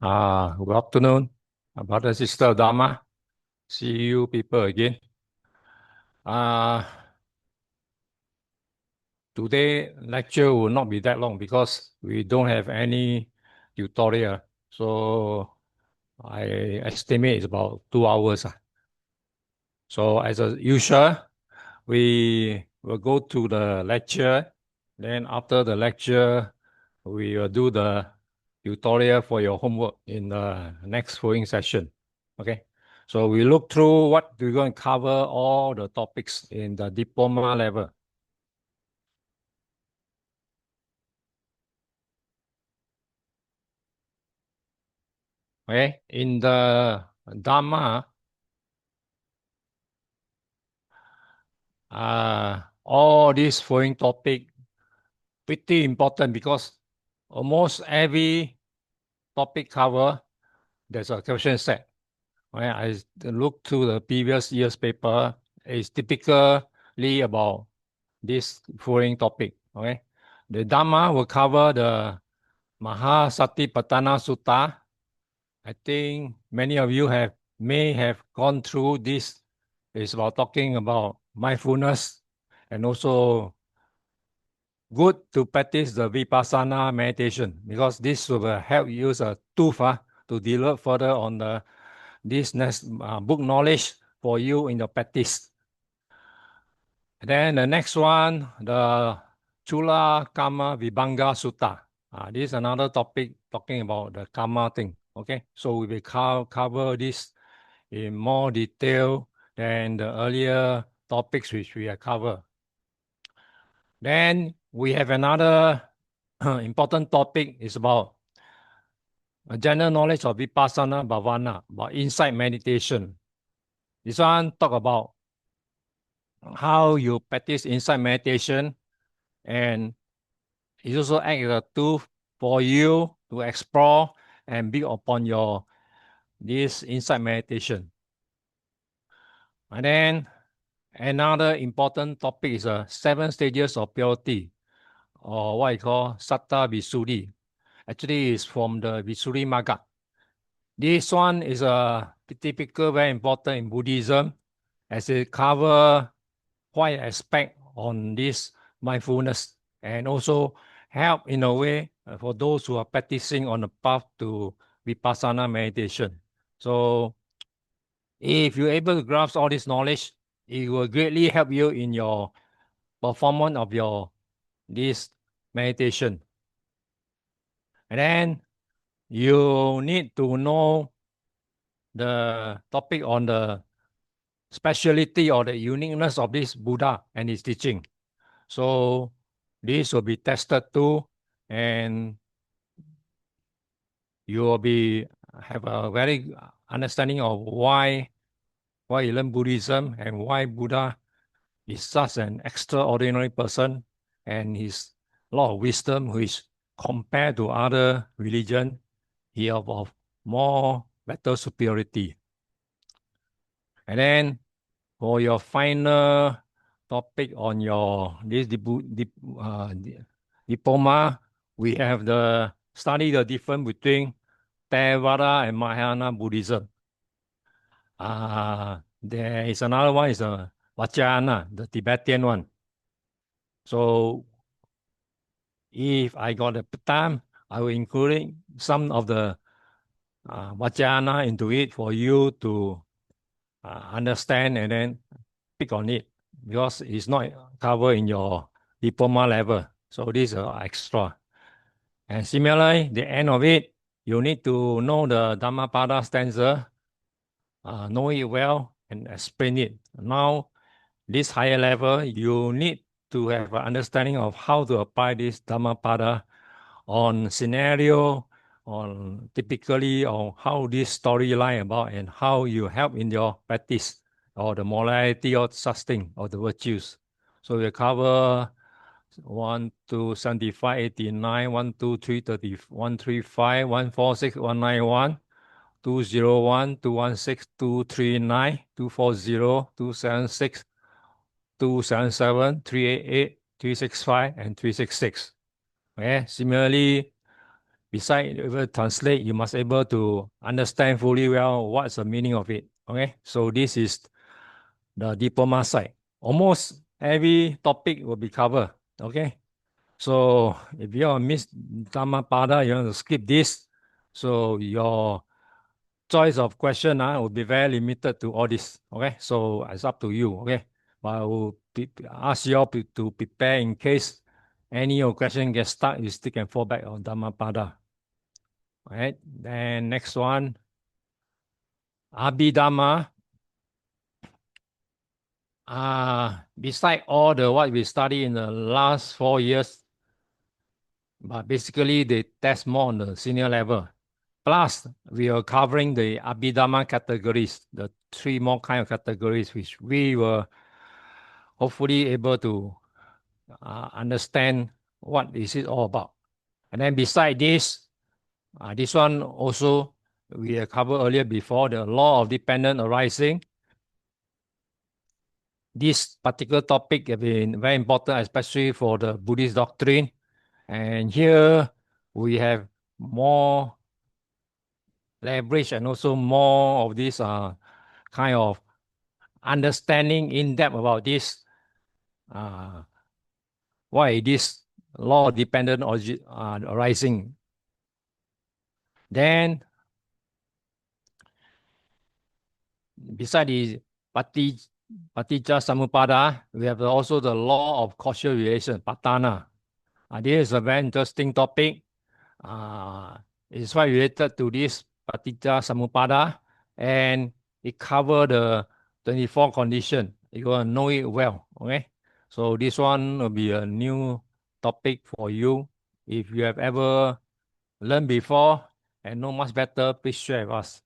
Good afternoon, brother, sister, Dhamma. See you people again. Uh, Today lecture will not be that long because we don't have any tutorial. So I estimate it's about 2 hours. So as usual, we will go to the lecture. Then after the lecture, we will do the tutorial for your homework in the next following session. Okay. So we look through what we're going to cover all the topics in the diploma level. Okay. In the Dhamma, all these following topic pretty important because almost every topic cover, there's a question set. When I look through the previous year's paper, it's typically about this following topic. Okay, the Dhamma will cover the Mahā Satipaṭṭhāna Sutta. I think many of you may have gone through this. It's about talking about mindfulness and also good to practice the vipassana meditation because this will help you as a tool to develop further on this next book knowledge for you in your practice. And then the next one, the Chula Karma Vibhanga Sutta. This is another topic talking about the karma thing. Okay, so we will cover this in more detail than the earlier topics which we have covered. Then we have another important topic is about a general knowledge of vipassana bhavana, about insight meditation. This one talk about how you practice insight meditation, and it also acts as a tool for you to explore and build upon this insight meditation. And then another important topic is 7 stages of purity, or what I call Satta Visuddhi. Actually, it's from the Visuddhimagga. This one is a typical, very important in Buddhism, as it covers quite aspect on this mindfulness and also help in a way for those who are practicing on the path to vipassana meditation. So if you're able to grasp all this knowledge, it will greatly help you in your performance of this meditation. And then you need to know the topic on the speciality or the uniqueness of this Buddha and his teaching. So this will be tested too, and you will have a very understanding of why you learn Buddhism and why Buddha is such an extraordinary person and his lot of wisdom, which compared to other religion, he of more better superiority. And then for your final topic on this diploma, we have study the difference between Theravada and Mahayana Buddhism. There is another one is Vajrayana, the Tibetan one. So if I got the time, I will include some of the Vajrayana into it for you to understand and then pick on it because it's not covered in your diploma level. So this is extra. And similarly, the end of it, you need to know the Dhammapada stanza, know it well and explain it. Now, this higher level, you need to have an understanding of how to apply this Dhammapada on scenario, on typically on how this storyline about and how you help in your practice or the morality or such or the virtues. So we cover 1, 2, 75, 89, 1, 2, 3, 30, 135, 146, 191, 201, 216, 239, 240, 276, 277, 388, 365, and 366. Okay. Similarly, besides able to translate, you must able to understand fully well what's the meaning of it. Okay, so this is the diploma side. Almost every topic will be covered. Okay, so if you miss Dhammapada, you want to skip this. So your choice of question will be very limited to all this. Okay, so it's up to you. Okay, but I will ask you all to prepare in case any of question gets stuck, you still can fall back on Dhammapada. All right, then next one, Abhidhamma. Beside all the what we study in the last 4 years, but basically they test more on the senior level. Plus, we are covering the Abhidhamma categories, the 3 more kind of categories, which we were hopefully able to understand what is it all about. And then beside this one also we have covered earlier before, the law of dependent arising. This particular topic has been very important, especially for the Buddhist doctrine. And here we have more leverage and also more of this kind of understanding in depth about this. Why this law of dependent arising. Then, beside the Paticca Samuppada, we have also the law of causal relation, Patana. This is a very interesting topic. It's quite related to this Paticca Samuppada, and it covers the 24 conditions. You will know it well. Okay, so this one will be a new topic for you. If you have ever learned before and know much better, please share with us.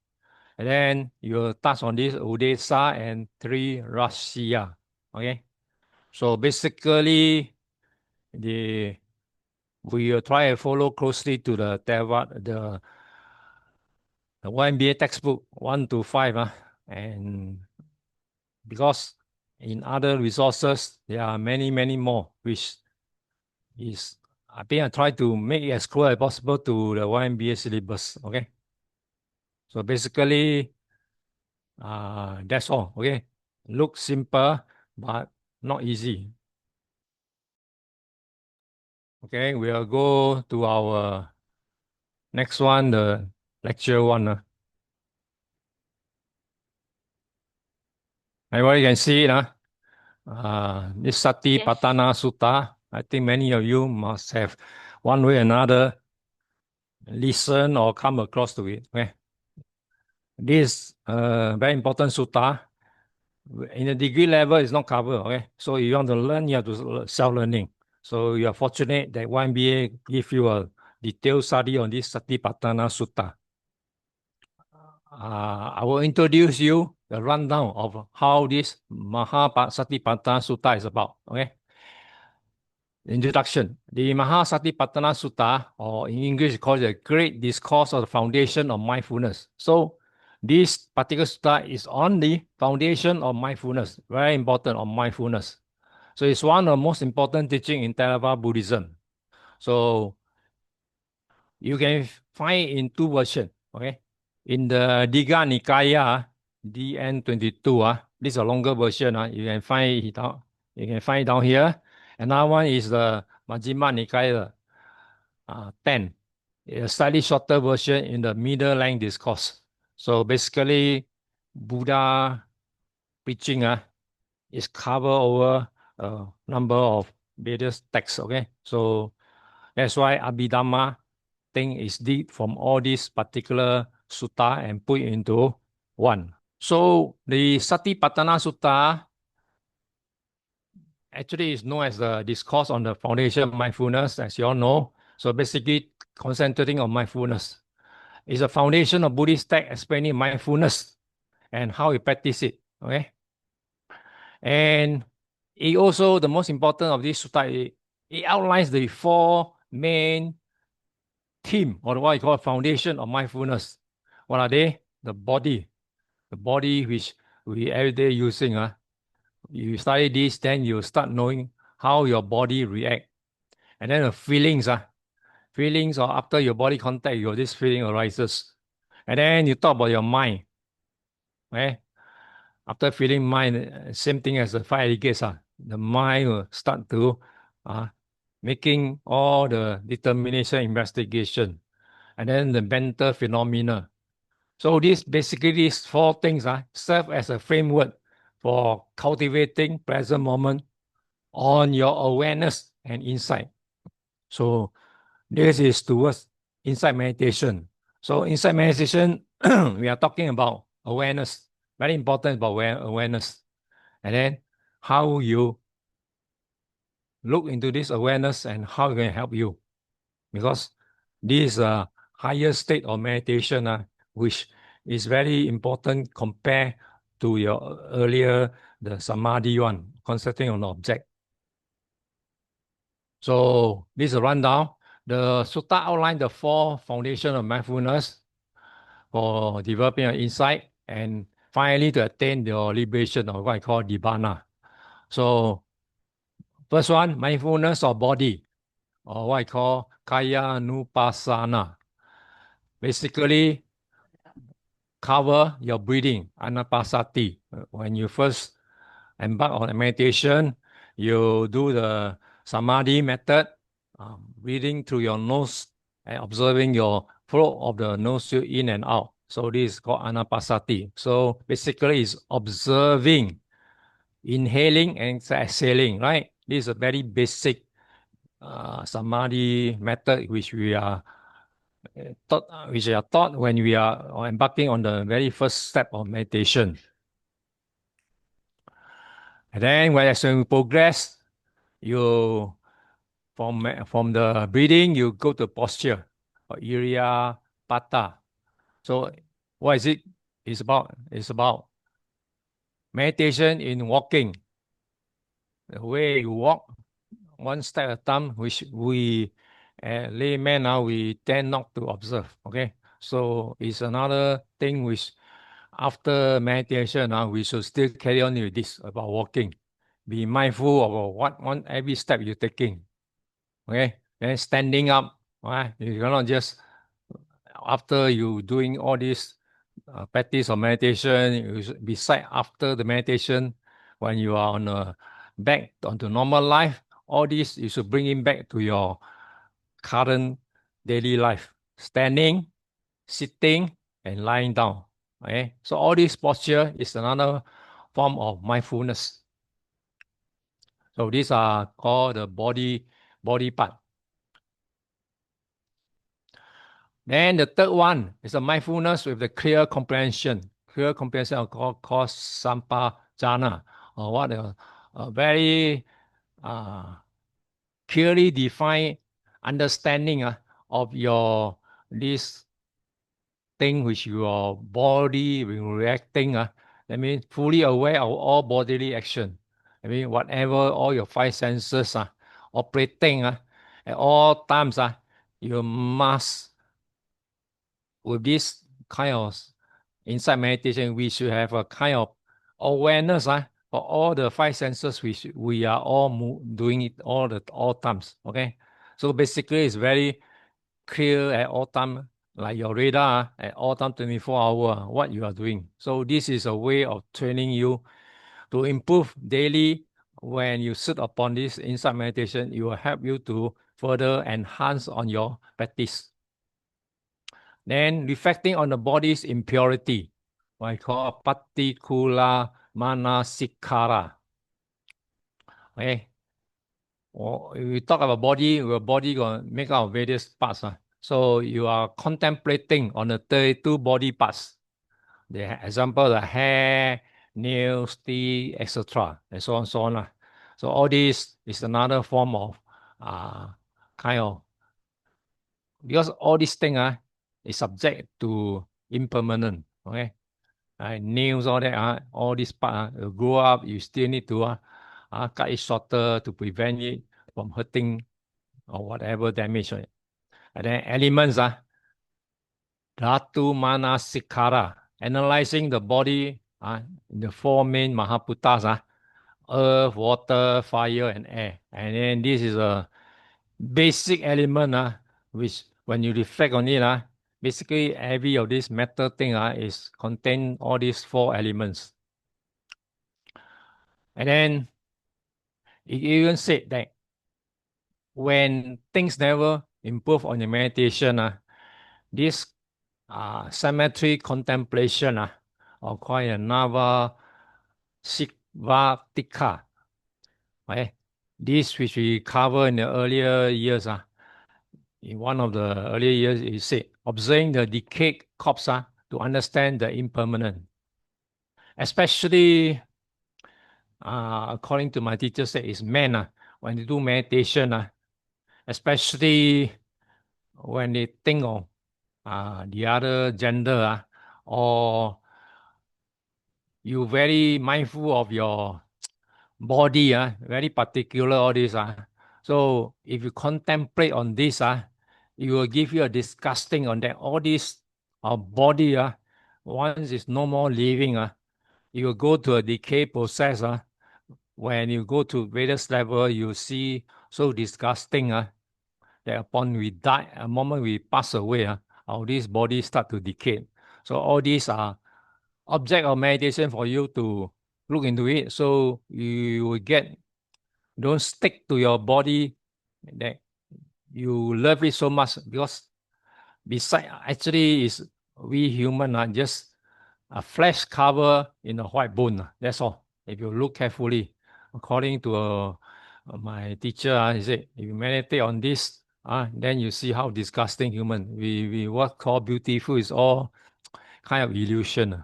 And then you will touch on this Udesa and 3 Rasika. Okay, so basically we will try to follow closely to the YMBA textbook 1 to 5. And because in other resources, there are many, many more, which is, I think I try to make it as close as possible to the YMBA syllabus. Okay. So basically, that's all. Okay. Looks simple, but not easy. Okay, we'll go to our next one, the lecture 1. Everybody can see it. This Satipaṭṭhāna Sutta, I think many of you must have one way or another listen or come across to it. Okay. This very important sutta. In the degree level, it's not covered. Okay, so if you want to learn, you have to self-learning. So you are fortunate that YMBA give you a detailed study on this Satipaṭṭhāna Sutta. I will introduce you the rundown of how this Mahā Satipaṭṭhāna Sutta is about. Okay. Introduction. The Mahā Satipaṭṭhāna Sutta, or in English called the Great Discourse of the Foundation of Mindfulness. So this particular sutta is on the foundation of mindfulness, very important on mindfulness. So it's one of the most important teaching in Theravada Buddhism. So you can find in 2 versions. Okay, in the Digha Nikaya DN22, this is a longer version. You can find it down. You can find it down here. Another one is the Majjhima Nikaya 10, a slightly shorter version in the middle length discourse. So basically, Buddha preaching is covered over a number of various texts. Okay, so that's why Abhidhamma thing is deep from all these particular sutta and put into one. So the Satipaṭṭhāna Sutta actually is known as the discourse on the foundation of mindfulness, as you all know. So basically concentrating on mindfulness. It's a foundation of Buddhist text explaining mindfulness and how we practice it. Okay. And it also, the most important of this sutta, it outlines the 4 main theme, or what you call foundation of mindfulness. What are they? The body which we everyday using. You study this, then you start knowing how your body react. And then the feelings. feelings, or after your body contact, your this feeling arises. And then you talk about your mind. Okay? After feeling mind, same thing as the fire gates. The mind will start to making all the determination investigation. And then the mental phenomena. So these four things serve as a framework for cultivating present moment on your awareness and insight. So this is towards insight meditation. So insight meditation, we are talking about awareness. Very important about awareness. And then how you look into this awareness and how it can help you. Because this is a higher state of meditation, which is very important compared to your earlier, the samadhi one, concentrating on the object. So this is a rundown. The sutta outlined the four foundations of mindfulness for developing an insight and finally to attain your liberation of what I call Nibbana. So first one, mindfulness of body, or what I call Kaya Nupassana. Basically, cover your breathing, Anapanasati. When you first embark on a meditation, you do the samadhi method, breathing through your nose and observing your flow of the nose in and out. So this is called Anapanasati. So basically, it's observing, inhaling and exhaling, right? This is a very basic samadhi method which we are taught when we are embarking on the very first step of meditation. And then as we progress, you from the breathing, you go to posture or iriya pata. So what is it? It's about meditation in walking. The way you walk, one step at a time, which we laymen now we tend not to observe. Okay, so it's another thing which after meditation we should still carry on with this about walking. Be mindful of what one every step you're taking. Okay, then standing up. Right, you cannot just after you doing all this practice of meditation. Beside after the meditation, when you are on back onto normal life, all this you should bring it back to your current daily life. Standing, sitting, and lying down. Okay, so all this posture is another form of mindfulness. So these are called the body part. Then the third one is a mindfulness with the clear comprehension. Clear comprehension called sampajana, or what a very clearly defined understanding of your this thing which your body will reacting. That means fully aware of all bodily action. I mean whatever all your five senses are operating at all times. You must with this kind of insight meditation, we should have a kind of awareness for all the five senses. We are all doing it all times. Okay, so basically it's very clear at all time, like your radar at all time, 24 hours, what you are doing. So this is a way of training you to improve daily. When you sit upon this insight meditation, it will help you to further enhance on your practice. Then reflecting on the body's impurity, what I call Patikula Manasikara. Okay. If we talk about body, your body gonna make out of various parts. So you are contemplating on the 32 body parts. The example, the hair, nails, teeth, etc. And so on, so on. So all this is another form of kind of, because all these things is subject to impermanent. Okay. Nails, all that, all this part grow up, you still need to cut it shorter to prevent it from hurting or whatever damage. And then elements, Dhatu Mana Sikara, analyzing the body, the four main Mahaputtas, earth, water, fire, and air. And then this is a basic element which when you reflect on it, basically every of this matter thing is contain all these four elements. And then it even said that when things never improve on your meditation, this cemetery contemplation, or called Nava Sikvatika, right? This which we cover in the earlier years, in one of the earlier years, it said, observing the decayed corpse to understand the impermanent. Especially, according to my teacher, said is men, when they do meditation, especially when they think of the other gender, or you very mindful of your body, very particular all this. So if you contemplate on this, it will give you a disgusting on that. All this body, once it's no more living, you will go to a decay process. When you go to various level, you see so disgusting that upon we die, a moment we pass away, our this body start to decay. So all these are object of meditation for you to look into it. So you will don't stick to your body that you love it so much, because beside actually is we human are just a flesh cover in a white bone. That's all. If you look carefully, according to my teacher, he said, if you meditate on this, then you see how disgusting human. We what call beautiful is all kind of illusion.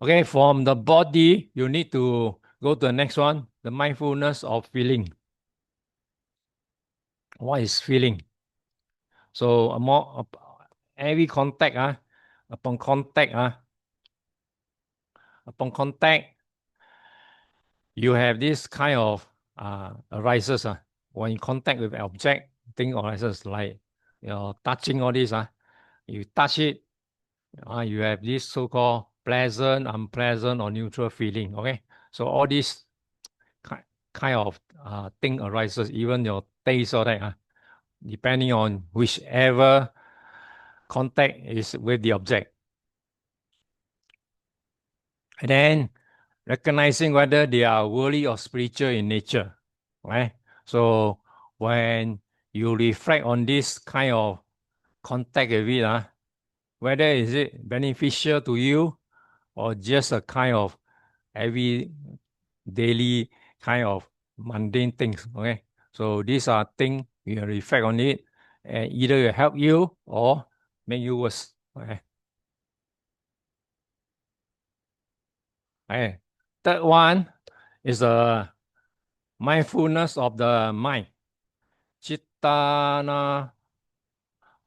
Okay, from the body, you need to go to the next one, the mindfulness of feeling. What is feeling? So every contact, upon contact, you have this kind of arises. When you contact with object, thing arises like touching all this. You touch it, you have this so-called pleasant, unpleasant, or neutral feeling. Okay, so all these kind of thing arises, even your taste or that, depending on whichever contact is with the object. And then recognizing whether they are worldly or spiritual in nature, right? So when you reflect on this kind of contact with it, whether is it beneficial to you or just a kind of every daily kind of mundane things, okay? So these are things you reflect on it, and either it help you or make you worse, okay? Okay. Third one is the mindfulness of the mind. Chittana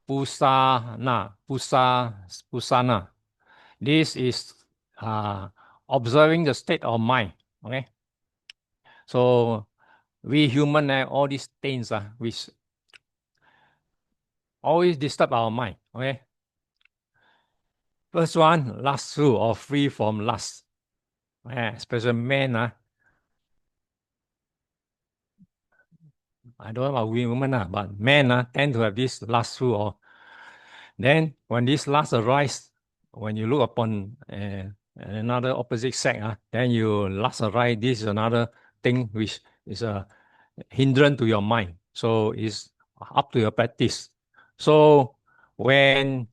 Pusana. This is observing the state of mind. Okay. So we human have all these things which always disturb our mind. Okay. First one, lustful or free from lust. Especially men. I don't know about women, but men tend to have this lustful. Or then when this lust arise, when you look upon another opposite sex, then you lust arise. This is another thing which is a hindrance to your mind. So it's up to your practice. So when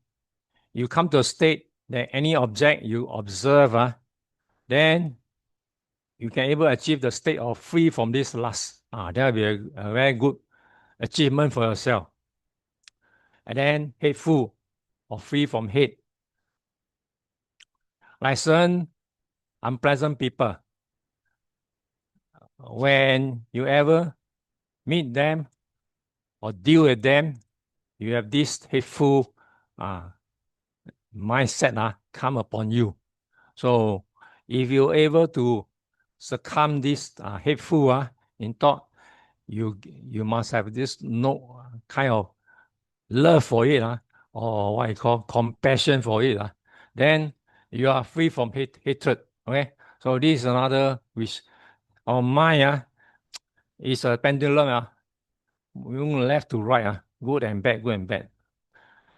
you come to a state that any object you observe, then you can able achieve the state of free from this lust. That will be a very good achievement for yourself. And then hateful or free from hate. Like certain unpleasant people, when you ever meet them or deal with them, you have this hateful mindset come upon you. So if you're able to succumb this hateful in thought, you must have this no kind of love for it, or what you call compassion for it. Then you are free from hatred. Okay, so this is another which our mind is a pendulum. moving left to right, good and bad, good and bad.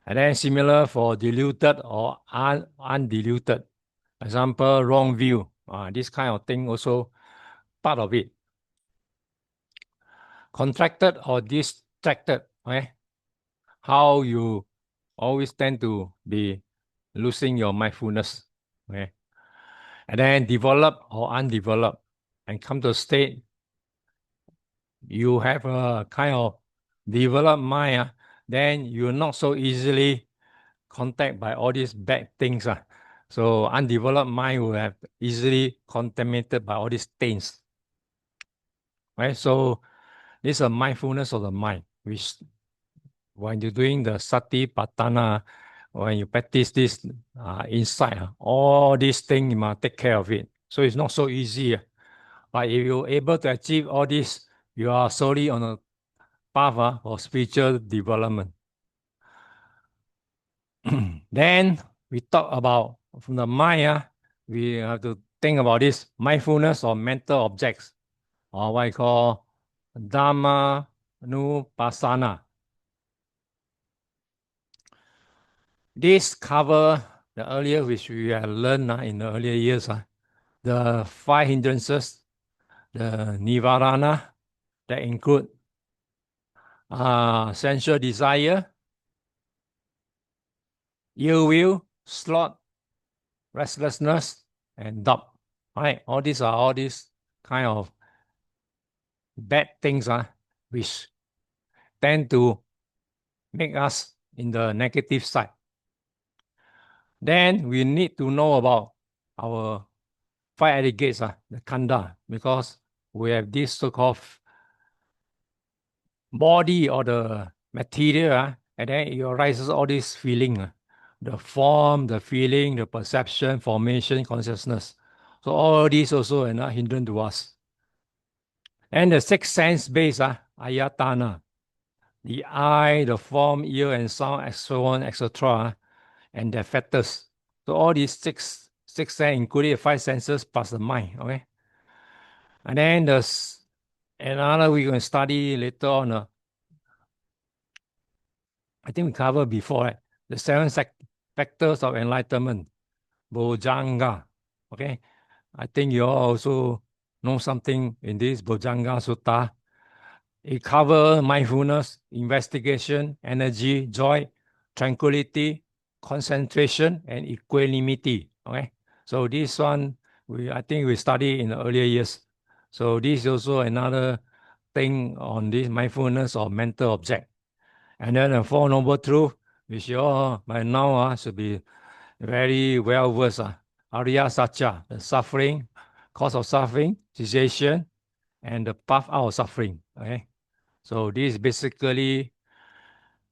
And then similar for diluted or undiluted. Example, wrong view. This kind of thing also part of it. Contracted or distracted. Okay? How you always tend to be losing your mindfulness. Okay? And then develop or undeveloped. And come to a state, you have a kind of developed mind, then you're not so easily contact by all these bad things. So undeveloped mind will have easily contaminated by all these things. Right? So this is a mindfulness of the mind, which when you're doing the Satipaṭṭhāna, when you practice this insight, all these things you must take care of it. So it's not so easy. But if you're able to achieve all this, you are solely on a path for spiritual development. Then we talk about from the mind, we have to think about this mindfulness of mental objects, or what I call Dhamma Nupassana. This cover the earlier which we have learned in the earlier years, the 5 hindrances, the Nivarana, that include sensual desire, ill will, sloth, restlessness, and doubt. Right? All these kind of bad things which tend to make us in the negative side. Then we need to know about our 5 aggregates, the khandha, because we have this so-called body or the material, and then it arises all this feeling, the form, the feeling, the perception, formation, consciousness. So all these also are not hindrance to us. And the 6 sense-based ayatana, the eye, the form, ear, and sound, and so on, etc., and their factors. So all these six sense, including the 5 senses plus the mind. Okay. And then there's another we can study later on. I think we covered before, right? The 7 factors of enlightenment, Bojjhanga. Okay. I think you all also know something in this Bojjhanga Sutta. It covers mindfulness, investigation, energy, joy, tranquility, concentration, and equanimity. Okay, so this one I think we studied in the earlier years. So this is also another thing on this mindfulness or mental object. And then the 4 noble truths, which you all by now should be very well versed. Ariya Satya, the suffering, cause of suffering, cessation, and the path out of suffering. Okay. So this is basically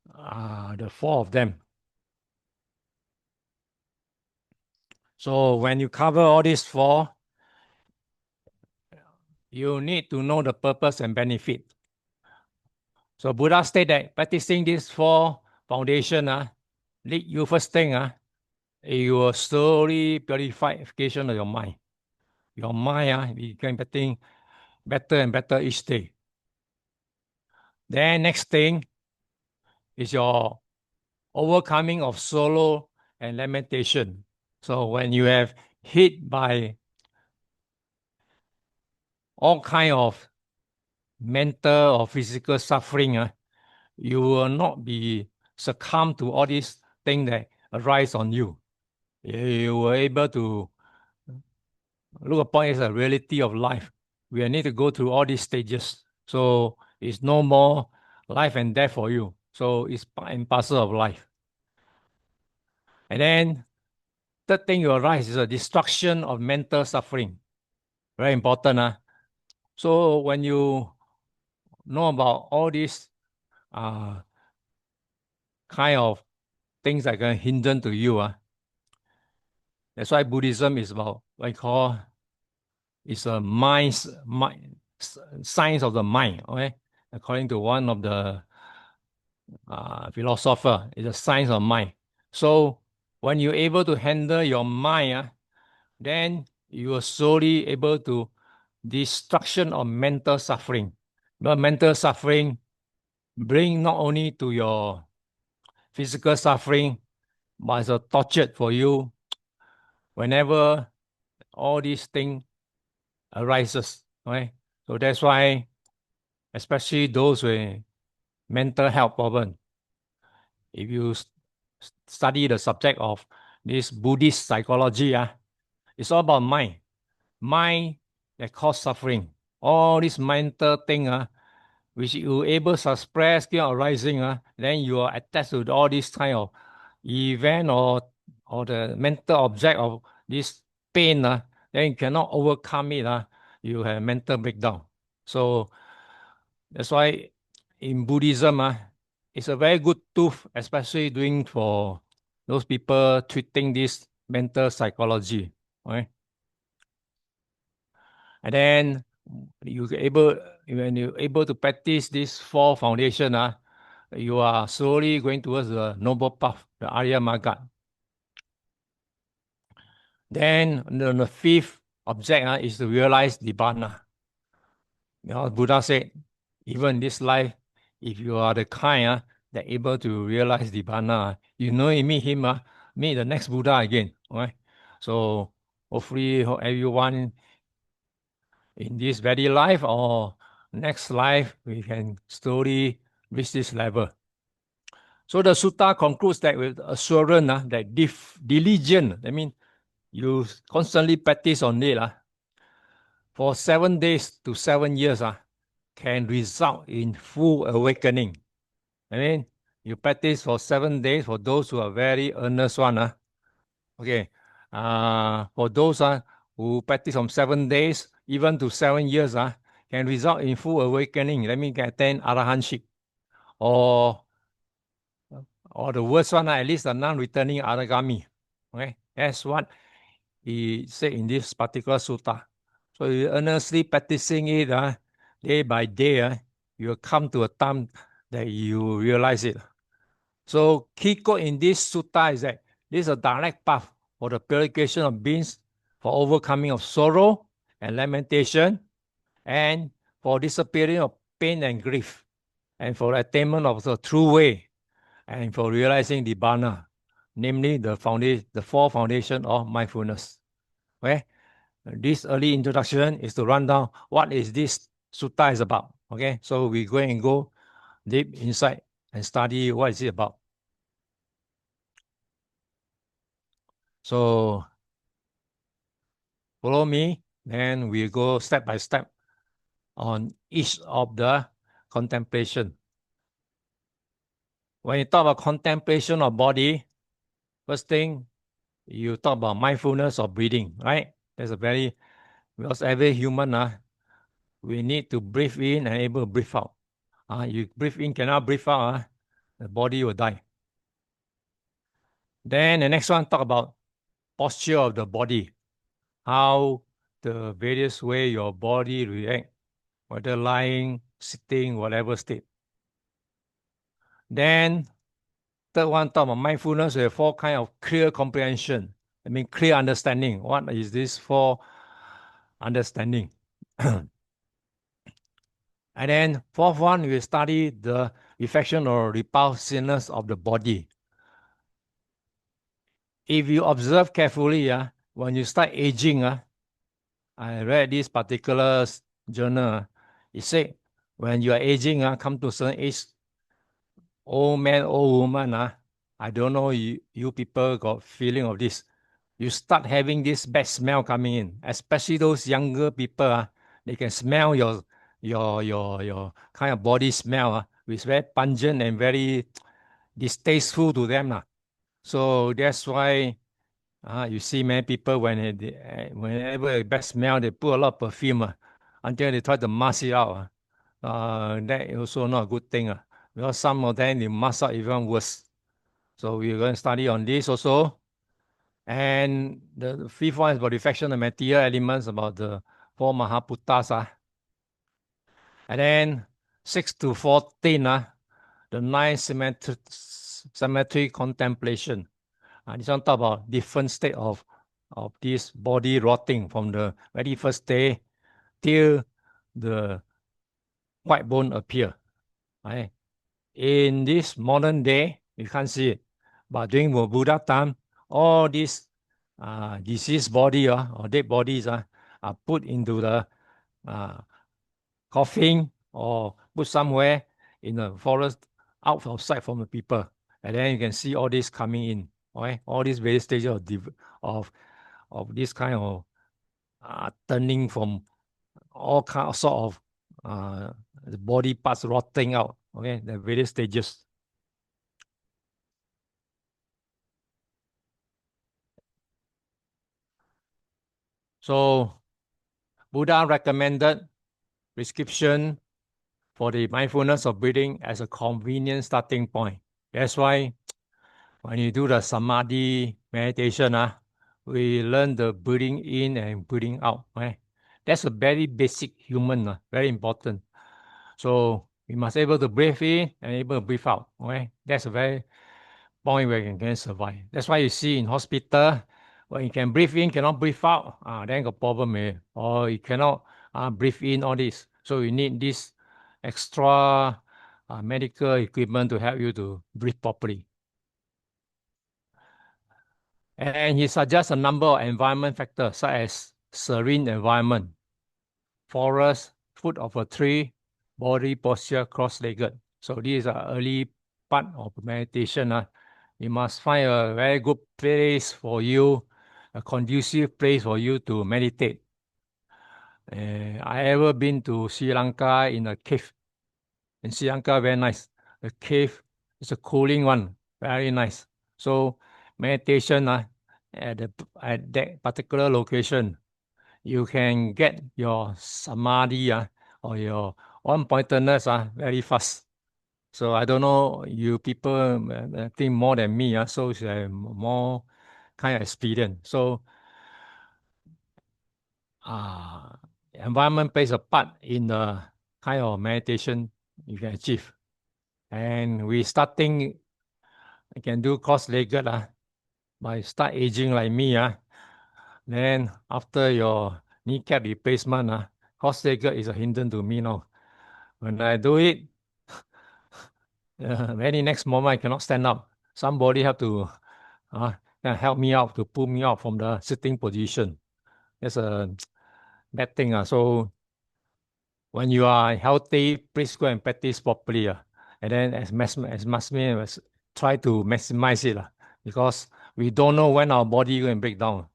the 4 of them. So when you cover all these 4, you need to know the purpose and benefit. So Buddha stated that practicing these 4 foundation lead you first thing, it will slowly purification of your mind. Your mind become getting better and better each day. Then next thing is your overcoming of sorrow and lamentation. So when you have hit by all kind of mental or physical suffering, you will not be succumb to all these things that arise on you. You were able to look upon it as a reality of life. We need to go through all these stages. So it's no more life and death for you. So it's part and parcel of life. And then third thing you arise is a destruction of mental suffering. Very important. So when you know about all these kind of things that can hinder to you, that's why Buddhism is about what I call it's a science of the mind. Okay, according to one of the philosopher, it's a science of mind. So when you're able to handle your mind, then you are slowly able to destruction of mental suffering. But mental suffering bring not only to your physical suffering, but it's a torture for you whenever all these things arises, right? So that's why, especially those with mental health problem, if you study the subject of this Buddhist psychology, it's all about mind that cause suffering. All this mental thing, which you able to suppress, keep arising, then you are attached to all this kind of event or the mental object of this pain, then you cannot overcome it, you have mental breakdown. So that's why in Buddhism, it's a very good tool, especially doing for those people treating this mental psychology. Right? And then when you're able to practice this four foundation, you are slowly going towards the noble path, the Arya Magga. Then the fifth object is to realize Nibbana. Buddha said, even in this life, if you are the kind that able to realize Nibbana, you meet him, meet the next Buddha again. Right? So hopefully everyone in this very life or next life, we can slowly reach this level. So the sutta concludes that with assurance that diligent, I mean, you constantly practice on it for 7 days to 7 years can result in full awakening. I mean, you practice for 7 days for those who are very earnest one. Okay, for those who practice from 7 days, even to 7 years, can result in full awakening. Let me get 10 arahantship. Or the worst one, at least a non-returning aragami. Okay, that's what he said in this particular sutta. So you earnestly practicing it day by day, you will come to a time that you realize it. So key quote in this sutta is that this is a direct path for the purification of beings, for overcoming of sorrow and lamentation, and for disappearing of pain and grief, and for attainment of the true way, and for realizing the Nibbana, namely the four foundation of mindfulness. Okay? This early introduction is to run down what is this sutta is about. Okay, so we go deep inside and study what is it about. So follow me, then we go step by step on each of the contemplation. When you talk about contemplation of body, first thing you talk about mindfulness of breathing, right? That's because every human, we need to breathe in and able to breathe out. You breathe in, cannot breathe out, the body will die. Then the next one talk about posture of the body, how the various way your body react, whether lying, sitting, whatever state. Then third one talk about mindfulness with four kind of clear comprehension. I mean clear understanding. What is this for understanding? And then fourth one, we study the reflection or repulsiveness of the body. If you observe carefully, when you start aging, I read this particular journal. It said when you are aging, come to a certain age, old man, old woman, I don't know you people got feeling of this. You start having this bad smell coming in, especially those younger people. They can smell your kind of body smell, which is very pungent and very distasteful to them. So that's why you see many people whenever a bad smell, they put a lot of perfume until they try to mask it out. That also not a good thing. Because some of them, they mask out even worse. So we're going to study on this also. And the fifth one is about reflection of material elements, about the four Mahābhūtas. And then 6 to 14, the 9 symmetry contemplation. This one talk about different state of this body rotting from the very first day till the white bone appear. Right? in this modern day, you can't see it. But during the Buddha time, all these deceased body or dead bodies are put into the coffin or put somewhere in the forest out of sight from the people. And then you can see all this coming in. Okay? All these various stages of this kind of turning from all kind of sort of the body parts rotting out. Okay, the various stages. So Buddha recommended prescription for the mindfulness of breathing as a convenient starting point. That's why when you do the samadhi meditation, we learn the breathing in and breathing out. Right? That's a very basic human, very important. So we must able to breathe in and able to breathe out. Okay? That's a very point where you can survive. That's why you see in hospital, when you can breathe in, cannot breathe out, then got problem, or you cannot breathe in all this. So you need this extra medical equipment to help you to breathe properly. And he suggests a number of environment factors such as serene environment, forest, foot of a tree, body posture cross-legged. So these are early part of meditation. You must find a very good place for you, a conducive place for you to meditate. I ever been to Sri Lanka in a cave. In Sri Lanka, very nice. The cave is a cooling one, very nice. So meditation at that particular location, you can get your samadhi or your one-pointedness very fast. So I don't know, you people think more than me, so it's more kind of experience. So environment plays a part in the kind of meditation you can achieve. And we starting, you can do cross-legged by start aging like me. Then after your kneecap replacement, cross-legged is a hindrance to me now. When I do it, very next moment I cannot stand up. Somebody have to help me out to pull me out from the sitting position. That's a bad thing. So when you are healthy, please go and practice properly. And then as much as try to maximize it. Because we don't know when our body going to break down.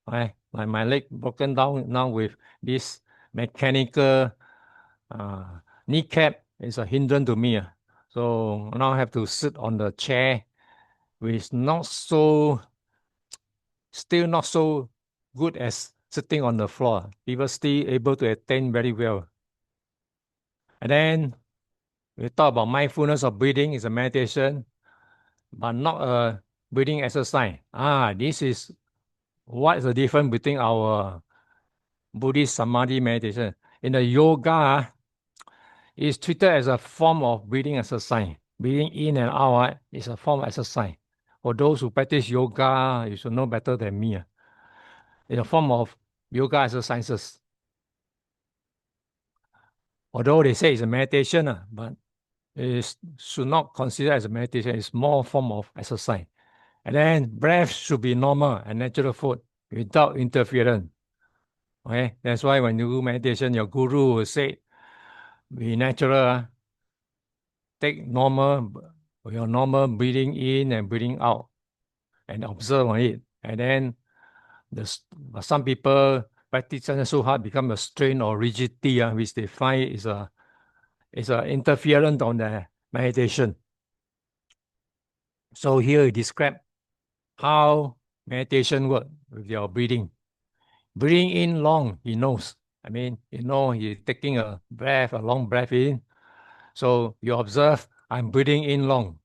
Right? Like my leg broken down now with this mechanical kneecap is a hindrance to me. So now I have to sit on the chair, which is still not so good as sitting on the floor. People still able to attain very well. And then we talk about mindfulness of breathing is a meditation, but not a breathing exercise. This is what is the difference between our Buddhist samadhi meditation. In the yoga, it's treated as a form of breathing exercise. Breathing in and out is a form of exercise. For those who practice yoga, you should know better than me. It's a form of yoga exercises. Although they say it's a meditation, but it should not consider as a meditation. It's more a form of exercise. And then breath should be normal and natural flow without interference. Okay, that's why when you do meditation, your guru will say, be natural, take your normal breathing in and breathing out, and observe on it. And then some people practice so hard become a strain or rigidity, which they find is a interference on the meditation. So here he describe how meditation works with your breathing. Breathing in long, he knows. I mean, he's taking a long breath in. So you observe, I'm breathing in long.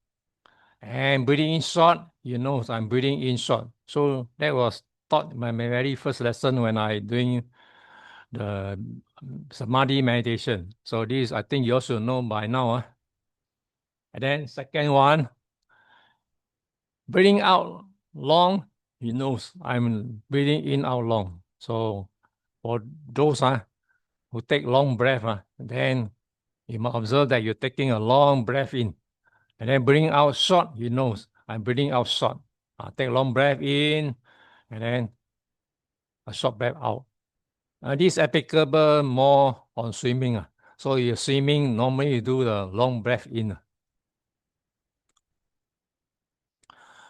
And breathing in short, I'm breathing in short. So that was taught my very first lesson when I doing the samadhi meditation. So this, I think you also know by now. And then second one, breathing out long, he knows I'm breathing in out long. So for those who take long breath, then you must observe that you're taking a long breath in. And then breathing out short, he knows I'm breathing out short. Take a long breath in, and then a short breath out. This is applicable more on swimming. So you're swimming, normally you do the long breath in.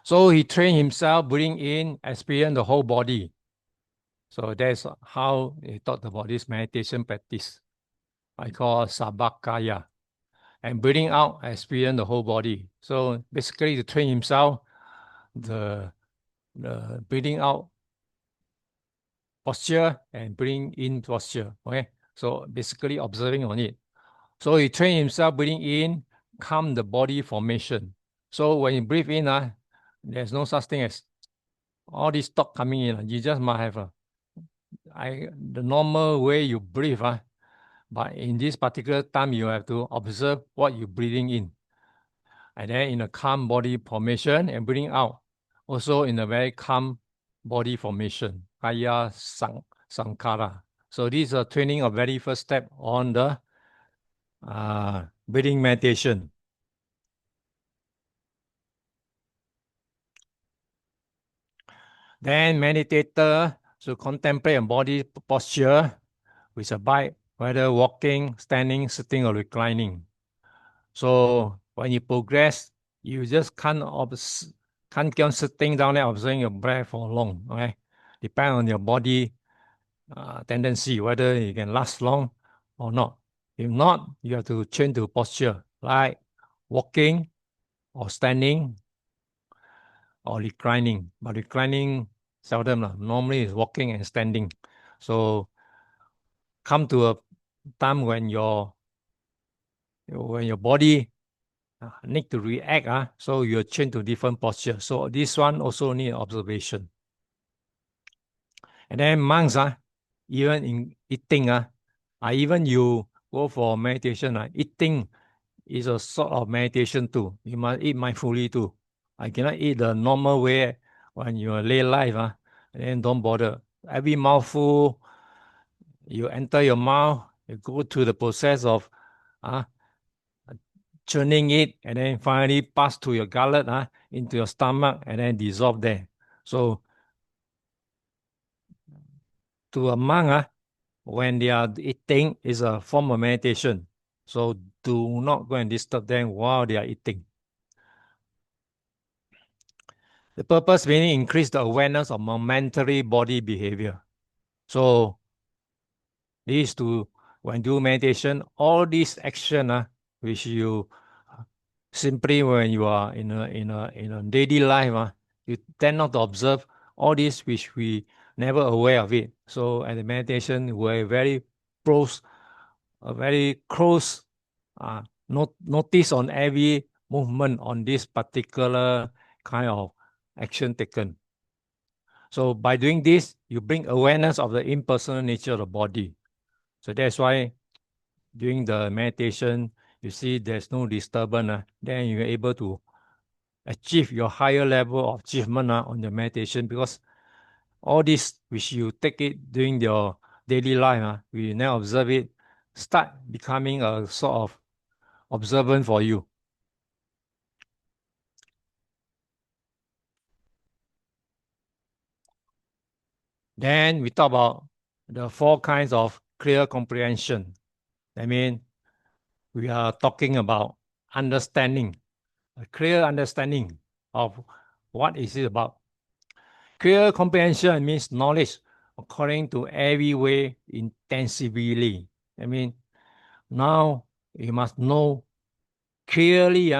So he trained himself, breathing in, experience the whole body. So that's how he taught about this meditation practice. I call Sabakaya. And breathing out, experience the whole body. So basically to train himself, the breathing out posture and breathing in posture. Okay. So basically observing on it. So he trained himself breathing in, calm the body formation. So when you breathe in, there's no such thing as all this thought coming in. You just must have the normal way you breathe. But in this particular time, you have to observe what you're breathing in. And then in a calm body formation and breathing out. Also in a very calm body formation, Kaya Sankara. So this is a training of very first step on the breathing meditation. Then meditator should contemplate a body posture with a bite, whether walking, standing, sitting, or reclining. So when you progress, you just can't keep on sitting down there observing your breath for long. Okay, depend on your body tendency whether you can last long or not. If not, you have to change to posture like walking or standing or reclining. But reclining seldom. Normally it's walking and standing. So come to a time when your body need to react, so you change to different posture. So this one also need observation. And then monks, even in eating, even you go for meditation, eating is a sort of meditation too. You must eat mindfully too. I cannot eat the normal way when you lay life, and then don't bother. Every mouthful you enter your mouth, you go through the process of churning it, and then finally pass to your gullet, into your stomach, and then dissolve there. So to a monk, when they are eating, is a form of meditation. So do not go and disturb them while they are eating. The purpose being increase the awareness of momentary body behavior. So this to when do meditation, all these action, which you simply when you are in a daily life, you tend not to observe all this which we never aware of it. So at the meditation, we're very close, notice on every movement on this particular kind of action taken. So by doing this, you bring awareness of the impersonal nature of the body. So that's why during the meditation, you see there's no disturbance, then you're able to achieve your higher level of achievement on your meditation, because all this which you take it during your daily life, we now observe it, start becoming a sort of observant for you. Then we talk about the 4 kinds of clear comprehension. I mean, we are talking about understanding, a clear understanding of what is it about. Clear comprehension means knowledge according to every way intensively. I mean, now you must know clearly,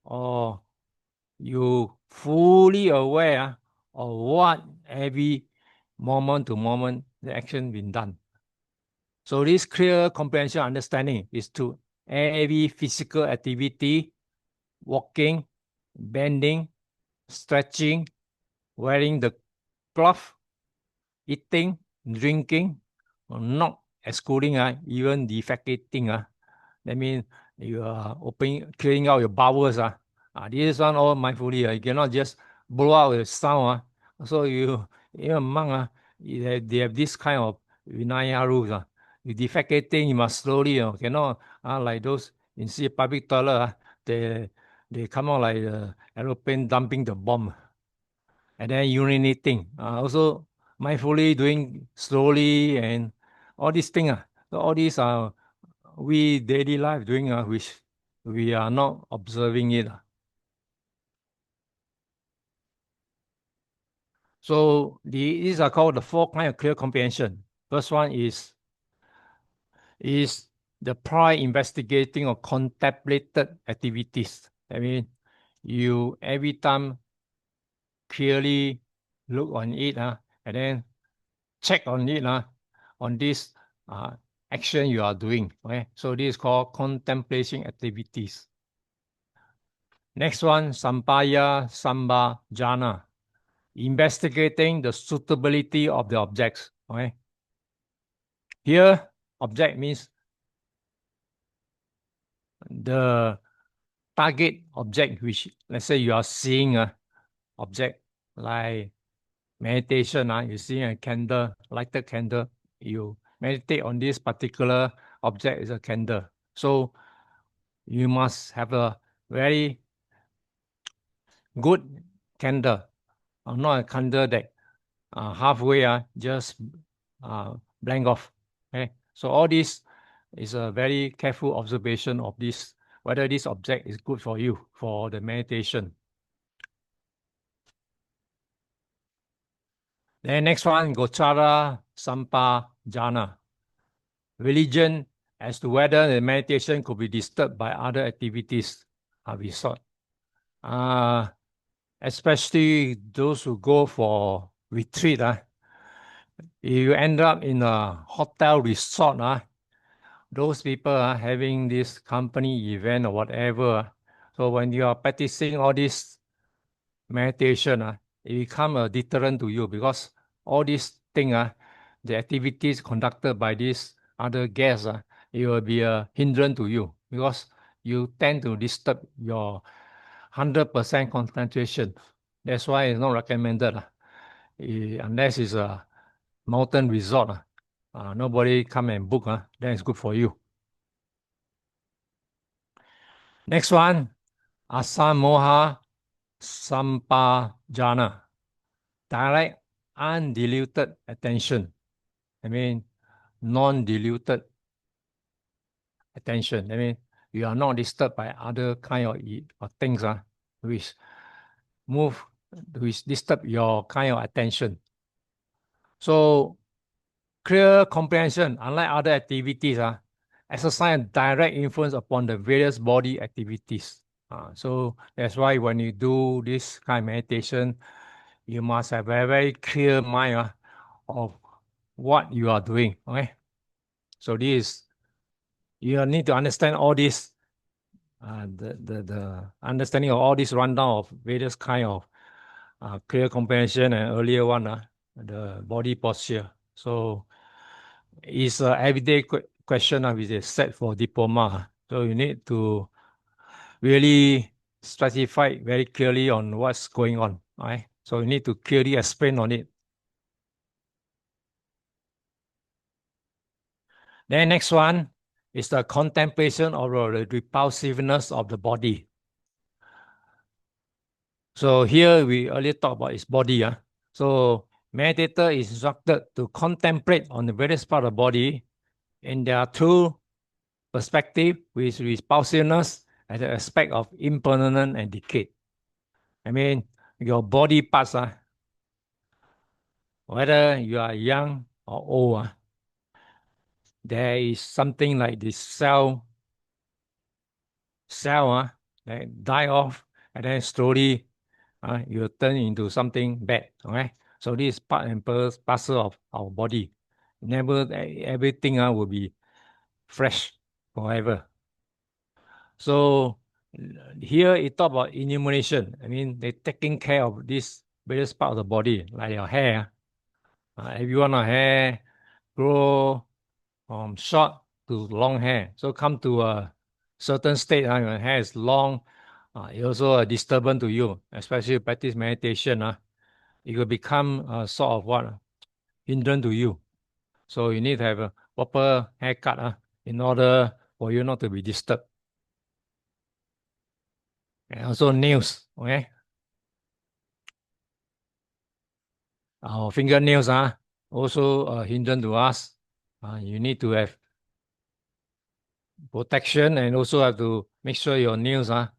or you fully aware of what every moment to moment the action been done. So this clear comprehension understanding is to every physical activity, walking, bending, stretching, wearing the cloth, eating, drinking, not excluding even defecating. That means you are clearing out your bowels. This one all mindfully. You cannot just blow out the sound. So even monk, they have this kind of Vinaya rules. You defecating, you must slowly, cannot like those in see public toilet, they they come out like the aeroplane dumping the bomb, and then urinating. Also mindfully doing slowly and all these things. So all these are we daily life doing, which we are not observing it. So these are called the four kind of clear comprehension. First one is the prior investigating or contemplated activities. I mean, you every time clearly look on it, and then check on it, on this action you are doing. Okay? So this is called contemplation activities. Next one, sampaya samba jhana, investigating the suitability of the objects. Okay? Here, object means the target object, which let's say you are seeing a object like meditation. You see a candle, lighted candle, you meditate on this particular object is a candle. So you must have a very good candle, not a candle that halfway just blank off. Okay, so all this is a very careful observation of this, whether this object is good for you for the meditation. Then next one, Gochara Sampa Jhana. Religion as to whether the meditation could be disturbed by other activities we sought. Especially those who go for retreat. If you end up in a hotel resort, those people are having this company event or whatever. So when you are practicing all this meditation, it becomes a deterrent to you, because all these things, the activities conducted by these other guests, it will be a hindrance to you, because you tend to disturb your 100% concentration. That's why it's not recommended, unless it's a mountain resort. Nobody come and book, then it's good for you. Next one, Asamoha Sampajana, direct undiluted attention. I mean, non-diluted attention. I mean, you are not disturbed by other kind of things which disturb your kind of attention. So clear comprehension, unlike other activities, exercise a direct influence upon the various body activities. So that's why when you do this kind of meditation, you must have a very clear mind of what you are doing. Okay, so you need to understand all this, the understanding of all this rundown of various kind of clear comprehension, and earlier one, the body posture. So it's an everyday question which is set for diploma. So you need to really specify very clearly on what's going on. Right? So you need to clearly explain on it. Then next one is the contemplation of the repulsiveness of the body. So here we earlier talked about its body. So meditator is instructed to contemplate on the various part of the body in their true perspective, with repulsiveness as the aspect of impermanence and decay. I mean, your body parts, whether you are young or old, there is something like this cell that die off, and then slowly you turn into something bad. Okay, so this is part and parcel of our body. Never everything will be fresh forever. So here it talk about enumeration. I mean, they taking care of this various part of the body, like your hair. If you want a hair grow from short to long hair, so come to a certain state, your hair is long, it's also a disturbance to you, especially you practice meditation. It will become a sort of what hindrance to you. So you need to have a proper haircut in order for you not to be disturbed. And also nails, okay? Our fingernails are also a hindrance to us. You need to have protection and also have to make sure your nails are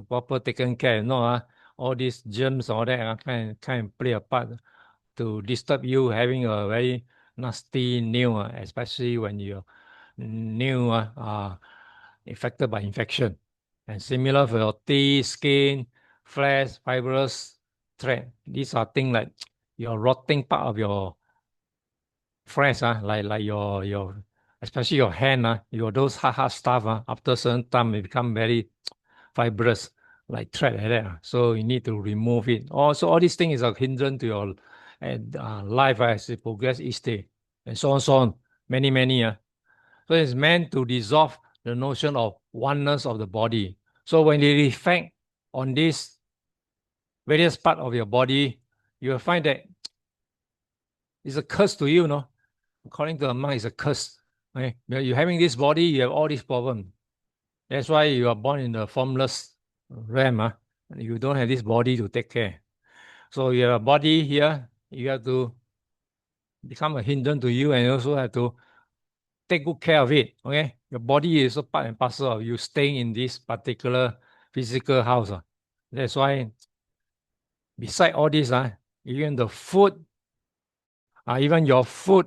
proper taken care. No, all these germs all that can play a part to disturb you having a very nasty nail, especially when your nail are affected by infection. And similar for your teeth, skin, flesh, fibrous thread. These are things like your rotting part of your flesh, like your especially your hand, your those hard stuff, after a certain time it become very fibrous, like thread like that. So you need to remove it. Also, all these things is a hindrance to your life as it progress each day, and so on, so on. Many, many. So it's meant to dissolve the notion of oneness of the body. So when you reflect on this various part of your body, you will find that it's a curse to you, no? According to the monk, it's a curse. Okay? You're having this body, you have all these problems. That's why you are born in the formless realm. You don't have this body to take care. So you have a body here, you have to become a hindrance to you and you also have to take good care of it. Okay? Your body is a part and parcel of you staying in this particular physical house. That's why beside all this, even the food, even your food,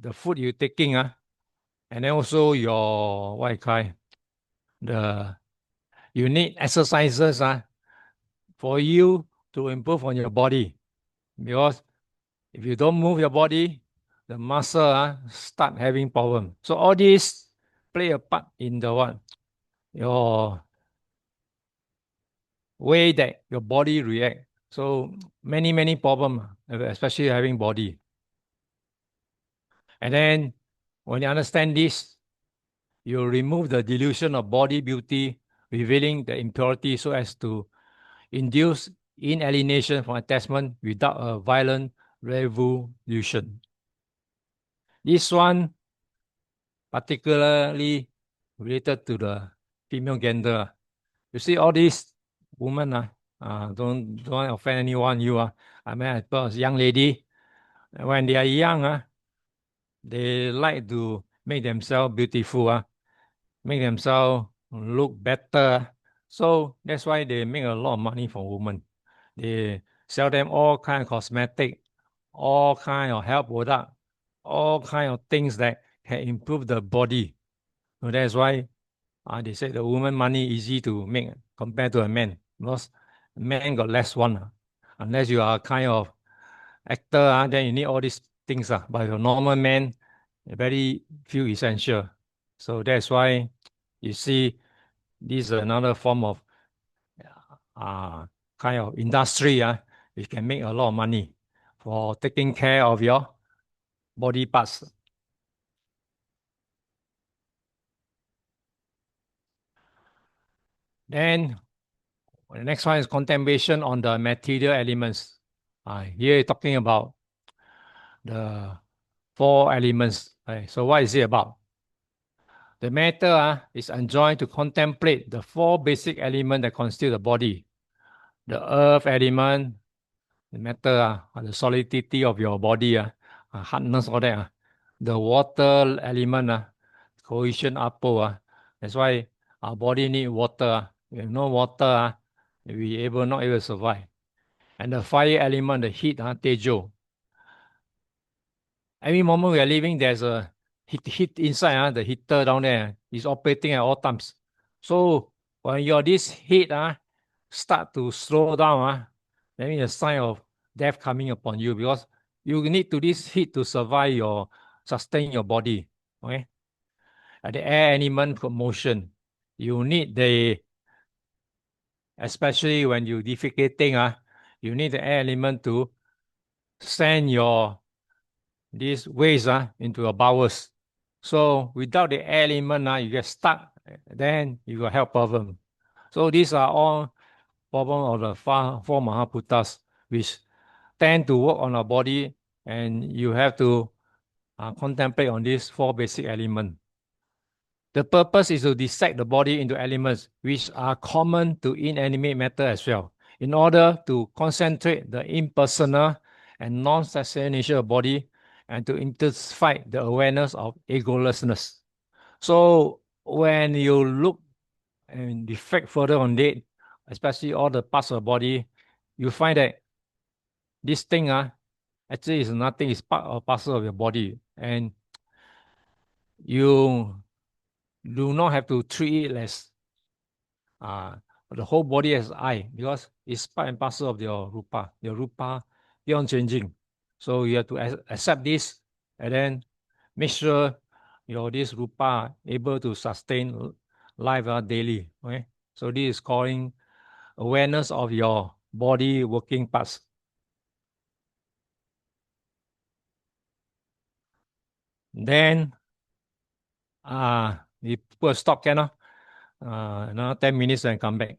the food you're taking, and then also your what I call the you need exercises for you to improve on your body. Because if you don't move your body, the muscle start having problem. So all these play a part in the what? Your way that your body react. So many, many problem, especially having body. And then when you understand this, you remove the delusion of body beauty, revealing the impurity so as to induce inalienation from attachment without a violent revolution. This one particularly related to the female gender. You see all these women, don't offend anyone, I mean, I suppose young lady, when they are young, they like to make themselves beautiful, make themselves look better. So that's why they make a lot of money for women. They sell them all kind of cosmetic, all kind of health product, all kind of things that can improve the body. So that's why they say the woman money easy to make compared to a man, because a man got less one. Unless you are a kind of actor, then you need all these things. But a normal man, very few essential. So that's why you see this is another form of uh, kind of industry. You can make a lot of money for taking care of your body parts. Then the next one is contemplation on the material elements. Here you're talking about the four elements. Right? So what is it about? The matter is enjoined to contemplate the four basic elements that constitute the body. The earth element, the matter, the solidity of your body, hardness, all that. The water element, cohesion, apo. That's why our body need water. If no water, we not able to survive. And the fire element, the heat, tejo. Every moment we are living, there's a heat inside, the heater down there is operating at all times. So when your this heat start to slow down, that means a sign of death coming upon you, because you need to this heat to survive sustain your body. Okay. At the air element motion, you need especially when you defecating, you need the air element to send your this waste into your bowels. So without the air element, you get stuck, then you got health problem. So these are all problems of the four Mahāsatipatthāna, which tend to work on our body, and you have to contemplate on these four basic elements. The purpose is to dissect the body into elements which are common to inanimate matter as well, in order to concentrate the impersonal and non-sensory nature of body and to intensify the awareness of egolessness. So when you look and reflect further on it, especially all the parts of the body, you find that this thing actually is nothing, it's part or parcel of your body. And you do not have to treat it as the whole body as I, because it's part and parcel of your rupa. Your rupa beyond changing. So you have to accept this and then make sure your this rupa able to sustain life daily. Okay? So this is calling awareness of your body working parts. Then you put a stop, can another 10 minutes and come back.